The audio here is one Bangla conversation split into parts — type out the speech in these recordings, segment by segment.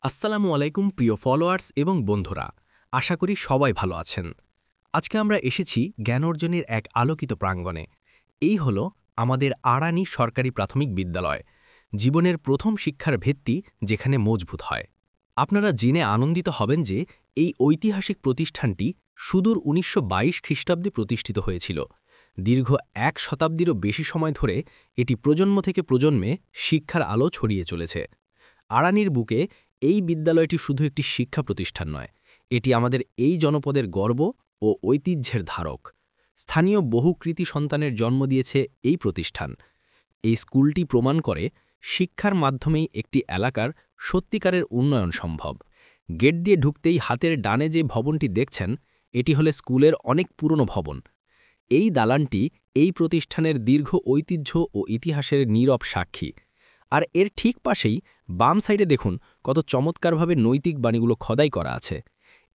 আসসালামু আলাইকুম প্রিয় ফলোয়ার্স এবং বন্ধুরা, আশা করি সবাই ভালো আছেন। আজকে আমরা এসেছি জ্ঞান অর্জনের এক আলোকিত প্রাঙ্গণে। এই হল আমাদের আড়ানি সরকারি প্রাথমিক বিদ্যালয়, জীবনের প্রথম শিক্ষার ভিত্তি যেখানে মজবুত হয়। আপনারা জেনে আনন্দিত হবেন যে এই ঐতিহাসিক প্রতিষ্ঠানটি সুদূর ১৯২২ খ্রিস্টাব্দে প্রতিষ্ঠিত হয়েছিল। দীর্ঘ ১ শতাব্দীরও বেশি সময় ধরে এটি প্রজন্ম থেকে প্রজন্মে শিক্ষার আলো ছড়িয়ে চলেছে। আড়ানির বুকে এই বিদ্যালয়টি শুধু একটি শিক্ষা প্রতিষ্ঠান নয়, এটি আমাদের এই জনপদের গর্ব ও ঐতিহ্যের ধারক। স্থানীয় বহু কৃতি সন্তানের জন্ম দিয়েছে এই প্রতিষ্ঠান। এই স্কুলটি প্রমাণ করে শিক্ষার মাধ্যমেই একটি এলাকার সত্যিকারের উন্নয়ন সম্ভব। গেট দিয়ে ঢুকতেই হাতের ডানে যে ভবনটি দেখছেন, এটি হলে স্কুলের অনেক পুরনো ভবন। এই দালানটি এই প্রতিষ্ঠানের দীর্ঘ ঐতিহ্য ও ইতিহাসের নীরব সাক্ষী। আর এর ঠিক পাশেই বাম সাইডে দেখুন কত চমৎকারভাবে নৈতিক বাণীগুলো খোদাই করা আছে।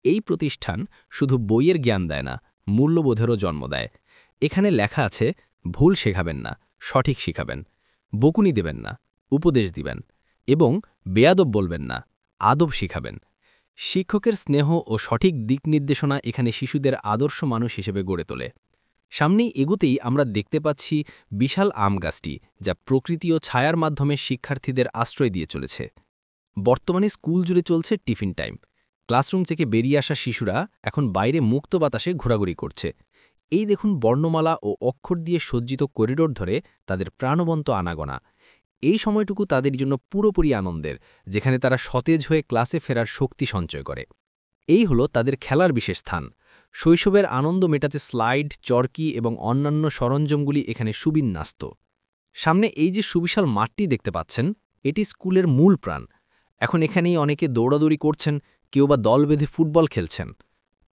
এই প্রতিষ্ঠান শুধু বইয়ের জ্ঞান দেয় না, মূল্যবোধেরও জন্ম দেয়। এখানে লেখা আছে, ভুল শেখাবেন না, সঠিক শিখাবেন, বকুনি দেবেন না, উপদেশ দিবেন, এবং বেয়াদব বলবেন না, আদব শিখাবেন। শিক্ষকের স্নেহ ও সঠিক দিক নির্দেশনা এখানে শিশুদের আদর্শ মানুষ হিসেবে গড়ে তোলে। সামনেই এগুতেই আমরা দেখতে পাচ্ছি বিশাল আম গাছটি, যা প্রকৃতি ও ছায়ার মাধ্যমে শিক্ষার্থীদের আশ্রয় দিয়ে চলেছে। বর্তমানে স্কুল জুড়ে চলছে টিফিন টাইম। ক্লাসরুম থেকে বেরিয়ে আসা শিশুরা এখন বাইরে মুক্ত বাতাসে ঘোরাঘুরি করছে। এই দেখুন বর্ণমালা ও অক্ষর দিয়ে সজ্জিত করিডোর ধরে তাদের প্রাণবন্ত আনাগোনা। এই সময়টুকু তাদের জন্য পুরোপুরি আনন্দের, যেখানে তারা সতেজ হয়ে ক্লাসে ফেরার শক্তি সঞ্চয় করে। এই হলো তাদের খেলার বিশেষ স্থান। শৈশবের আনন্দ মেটাতে স্লাইড, চরকি এবং অন্যান্য সরঞ্জামগুলি এখানে সুবিন্যস্ত। সামনে এই যে সুবিশাল মাঠটি দেখতে পাচ্ছেন, এটি স্কুলের মূল প্রাণ। এখন এখানেই অনেকে দৌড়াদৌড়ি করছেন, কেউ বা দল বেঁধে ফুটবল খেলছেন।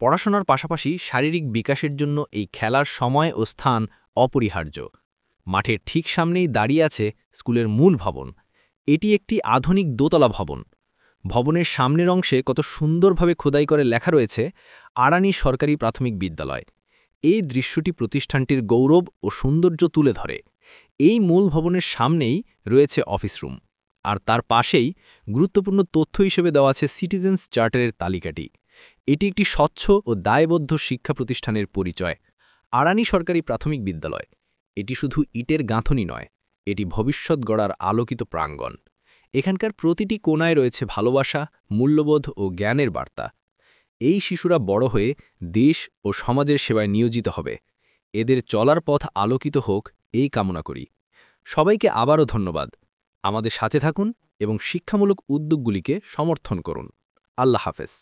পড়াশোনার পাশাপাশি শারীরিক বিকাশের জন্য এই খেলার সময় ও স্থান অপরিহার্য। মাঠের ঠিক সামনেই দাঁড়িয়ে আছে স্কুলের মূল ভবন। এটি একটি আধুনিক দোতলা ভবন। ভবনের সামনের অংশে কত সুন্দরভাবে খোদাই করে লেখা রয়েছে, আড়ানি সরকারি প্রাথমিক বিদ্যালয়। এই দৃশ্যটি প্রতিষ্ঠানটির গৌরব ও সৌন্দর্য তুলে ধরে। এই মূল ভবনের সামনেই রয়েছে অফিস রুম, আর তার পাশেই গুরুত্বপূর্ণ তথ্য হিসেবে দেওয়া আছে সিটিজেন্স চার্টারের তালিকাটি। এটি একটি স্বচ্ছ ও দায়বদ্ধ শিক্ষা প্রতিষ্ঠানের পরিচয়। আড়ানি সরকারি প্রাথমিক বিদ্যালয় এটি শুধু ইটের গাঁথনি নয়, এটি ভবিষ্যৎ গড়ার আলোকিত প্রাঙ্গণ। এখানকার প্রতিটি কোণায় রয়েছে ভালোবাসা, মূল্যবোধ ও জ্ঞানের বার্তা। এই শিশুরা বড় হয়ে দেশ ও সমাজের সেবায় নিয়োজিত হবে। এদের চলার পথ আলোকিত হোক, এই কামনা করি। সবাইকে আবারও ধন্যবাদ। আমাদের সাথে থাকুন এবং শিক্ষামূলক উদ্যোগগুলিকে সমর্থন করুন। আল্লাহ হাফেজ।